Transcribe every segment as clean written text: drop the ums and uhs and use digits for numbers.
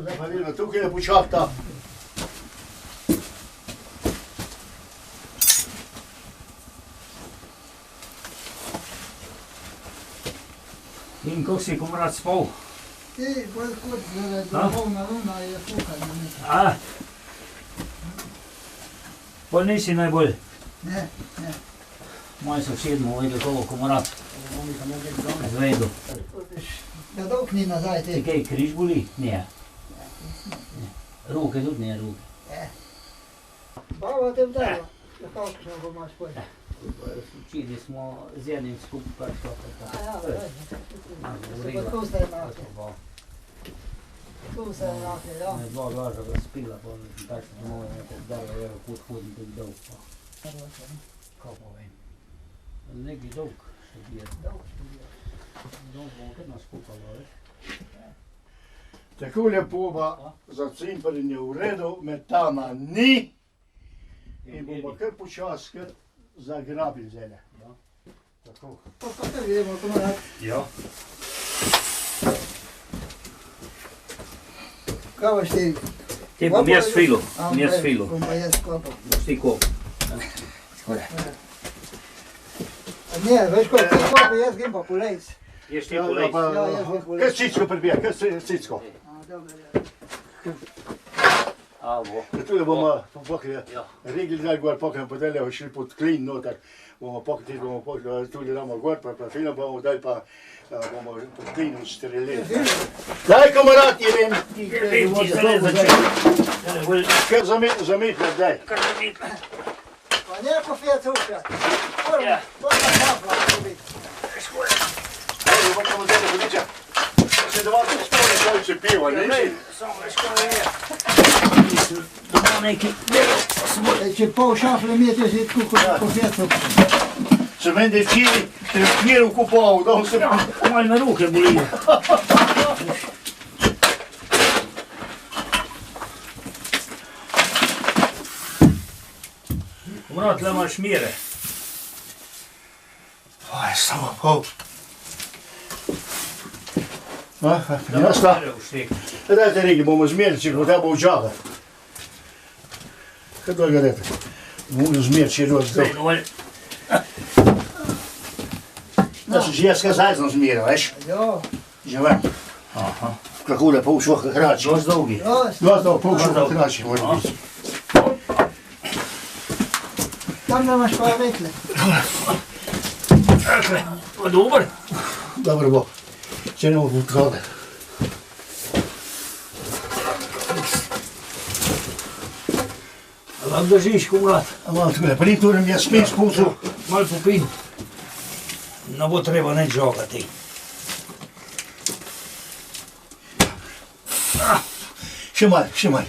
Zdaj pa vidimo, tukaj je počak ta. In kako si komrad spal? Bolj kot duhovna luna je tukaj na nekaj. A? Bolj nisi najbolj? Ne. Moj sosed mu videl koliko komrad. Zvedu. Da dolg ni nazaj Ti te. kaj, križ boli? Ne. Ruke tudi ne, ruke. Baba te vdala. Da kakšno bo imaš pojď. Učili smo z jednim skupaj šlo. Se pa tu ste enake. Tu ste enake, ja. Dva glaža ga spila, pa tako se domov nekaj dala, je pot hodim tudi dolg. Kaj pa vem. Neki dolg še bije. Dolg bomo kar nas skupalo, veš. Tako lepo pa za cimperin je v redu, metana ni. In bomo kar počas kar zagrabili zele. Tako. Pa kar vidimo, komrad. Ja. Kaj boš ti? Te bom jaz filu, Bom pa jaz kopal. Boš ti kop. Skole. Ne, veš ko, ti kopal, jaz grem pa polejc. Ješ ti polej. Ja, jaz grem polejc. Kaj Cicko pribija, kaj Cicko? Dobro, ja. Avo. Tule bomo pokli, Ja. regli dal gor pokli, podelja šli pod klin noter. Bomo pokli, tule damo gor, pa film bomo dali pa bomo pod klin ustrelili. Daj komrad, Irem, ti kar zametne, daj. Pa ne kofija cukrat. Ja. Prva kapla će biti. Ajde, bomo dali vodiča. Se dva tu spomni, kaj se piva, ne? Samo veš kaj je. Doma neki delo smo. Če pol šafle imeti, že tako kofija cukrat. Se meni je včeraj kjer kupoval, da se Malo me ruke bolijo. Komrad, tle imaš mire. Aj, samo pol. Jasta. Dajte regi, bomo zmerili, če bo teba vžava. Kaj dolga dajte? Bomo zmerili, če je rod zdaj. Da se že jaz kazaj znam zmeril, veš? Jo. Že vem. Aha. Kako da pol šoha hrači. Dost dolgi. Dosta pol šoha hrači, može biti. Tam da imaš pa rekle. Dakle, pa dober. Dobro bo. Če ne bo odhode. Lahko držiš, komrad. A malo tukaj, pa ni tu nam jaz spet spustil. Malo popin. Ne bo treba neč žogati. Še malo.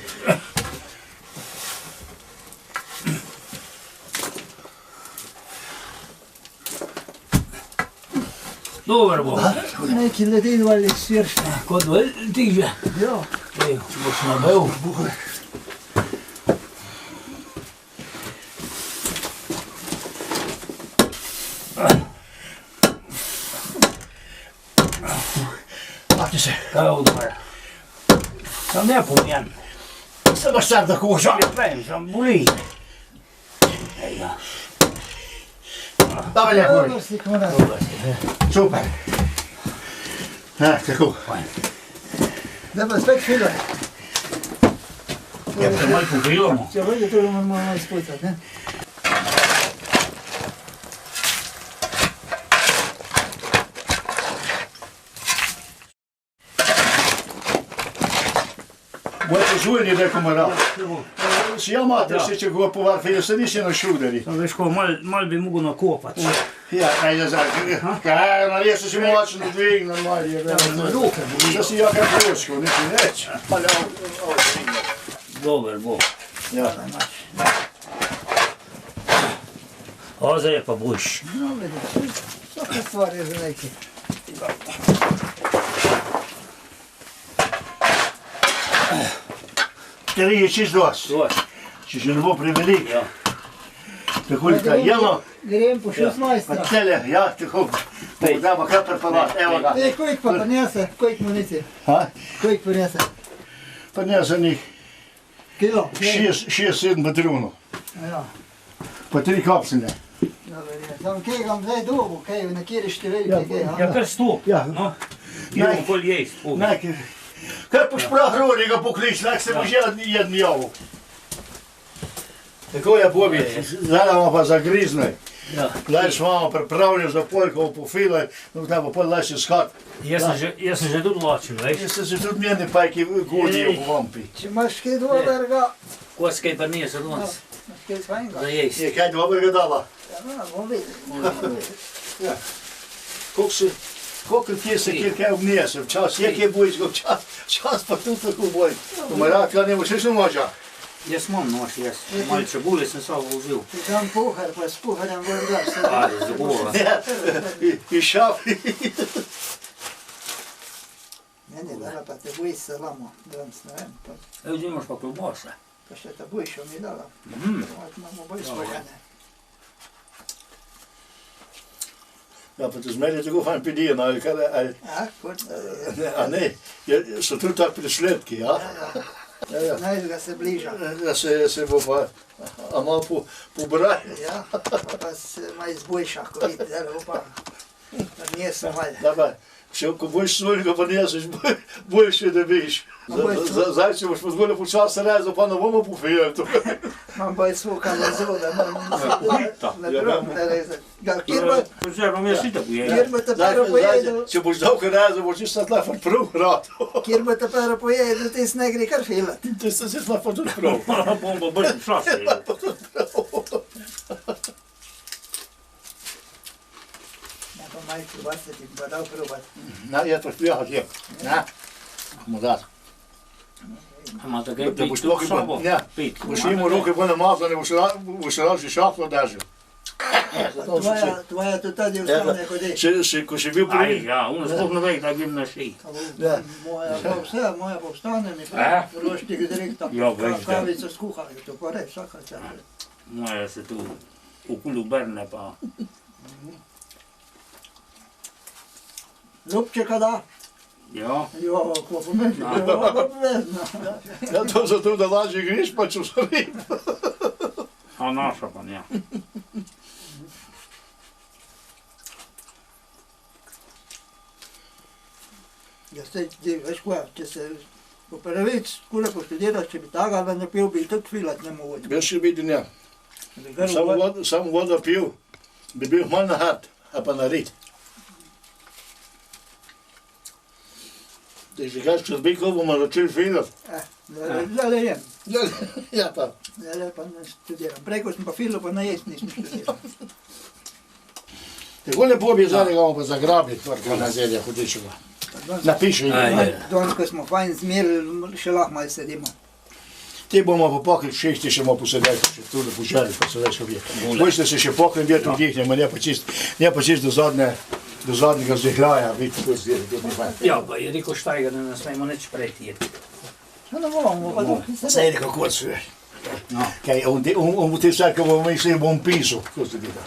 Dober bo. Neki ledin ali siršne. Kot vel ti že. Jo. Ej, boš nabel. Mati se. Kaj je odmar? Sam ne pomjen. Samo star da koža. Ne pravim, sam boli. Ej, ja. Daj lijepo. Dobro si komrad. Super. Tako. Da pa spet filo. Ja, se malo popilamo. Če vodi, to moramo malo spucati, ne? Budete žuljni da komara. Si ja mate, se če go povar, filo se niši na šuderi. Sam veš ko, mal bi mogo nakopat. Ja, ajde zdaj. Kaj, na ljesu si močno dvig, normalno je. Ruke bolijo. Da si jaka ploško, niti neč. Pa ja, ovo stigne. Dober bo. Ja. O, zdaj je pa boljš. No, vidiš. Svaka stvar je že neki. Tri je čist dost. Dost. Če še ne bo prevelik. Ja. Tako lika jelo. Grem po Pa 16. tele, ja, tako. Damo kar preparat, evo ga. Kojk pa prinese, kojk municije. Ha? Kojk prinese. Paneseni Kilo. 6-7 patroner. Ja. På 3 kapslene. Dan kijk aan zij door, kijk, en dan keer is het Ja, weer. Ja, kar stop. Ja. No. Nee. Jo, vol jeest. Nee, heb po sprachroering op kliks, lijkt ze niet jou. Такое побі, зараз ми загрізне. Ja. Лайш мама приправлю за польку пофіла, ну там по лайше схат. Ja sam že тут lačim, veš? Jeste se tudi mene pajki godi po vampi. Če imaš kaj dobrega, Ko skaj pa nije sad danes. kaj svojega. Za jeсть. Je kaj dobrega dala? Ja, bom videl. Koliko ti se kjer kaj obnese, čas je kje bojiš go, čas pa tu tako boj. Umarak, ja nemo še še moža. Jaz imam nož, jaz. Malo čebule sem samo vložil. Tam puhar, pa s puharjem gordaš. Ali zabora. I šaf. Ne, ne, dala pa te bojiš salamo, danes ne vem. Evo imaš pa klobose. Pa še te bojiš, mi dala. Imamo bojiš pogane. Ja, pa to zmeri tako fajn pedijo, no, Ja, kot a ne, so tu tak presledki, ja? Znaš, da se bliža. Da se bo pa, a malo pobrali. Ja, pa se malo izboljša, ko vidite, da bo pa. Da nije se malo. Da pa, ko boš svojega pa neseš, boljše da biš. Zdaj, če boš pa zgolj počasno rezo, pa ne bomo pofijali to. Imam bolj svoka na zelo, da ne drugom ne reze. Požerom jaz itak ujel. Kjer bo te pero pojedu, Če boš dolgo rezo, boš čisto tlafat prav rado. kjer bo te pero pojedu, ti se ne gre kar filat. Ti se tlafat tudi prav. Bomba brzo šase. Ja, pa majke vase ti pa dal probat. Na, je to špijah, je. Na, mu dat. Ima takaj Da boš pit tudi lahko, sabo. ja, Pit. boš imel roke bolj namazane, boš lažje šaflo držal. Tvoja to tady ostane hodi. Ko si bil Aj, pri... ja, ono sploh ne ve, da grem na šej. Moja pa vse, moja pa vstane mi A? roštik direktno. Ja, veš, da. Kavico skuhali, to pa reč, vsaka časa. Moja se tu okolo Berne pa. Ljubčeka da? Ja. Jo, ko pomeni, jo, obvezno. Ja, to zato, da lažje greš, pa če v rib. A naša pa ne. Ja se, veš koja, če se po prvič skule poštudiraš, če bi taga da ne pil, bi tudi filat ne mogoče. Bil še biti nja. Samo voda pil, bi bil manj na hat, a pa na rit. Da že kaj, čez bikov bomo začeli filat. Zdaj jem. Ja, pa. Zdaj pa ne študiram. Preko sem pa filo, pa na jest nisem študiral. Tako lepo bi zdaj ga bomo pa zagrabili, tvrko na zelja hudičega. Napiši. Danes, ko smo fajn zmerili, še lahko malo sedimo. Te bomo po pokrit šehti še malo posedeli, še tu ne poželi, pa se več obje. Možete se še pokrit vjetu vdihnemo, ne pa čist do zadnjega zdihlaja, vidite, to zdaj, to ni fajn. Ja, pa je rekel Štajger, da ne smemo nič prejeti. Ne bomo, pa tukaj Saj sedeli. rekel, kot se je. Kaj, on bo te vsakemu mislil, bom pisal, ko se dela.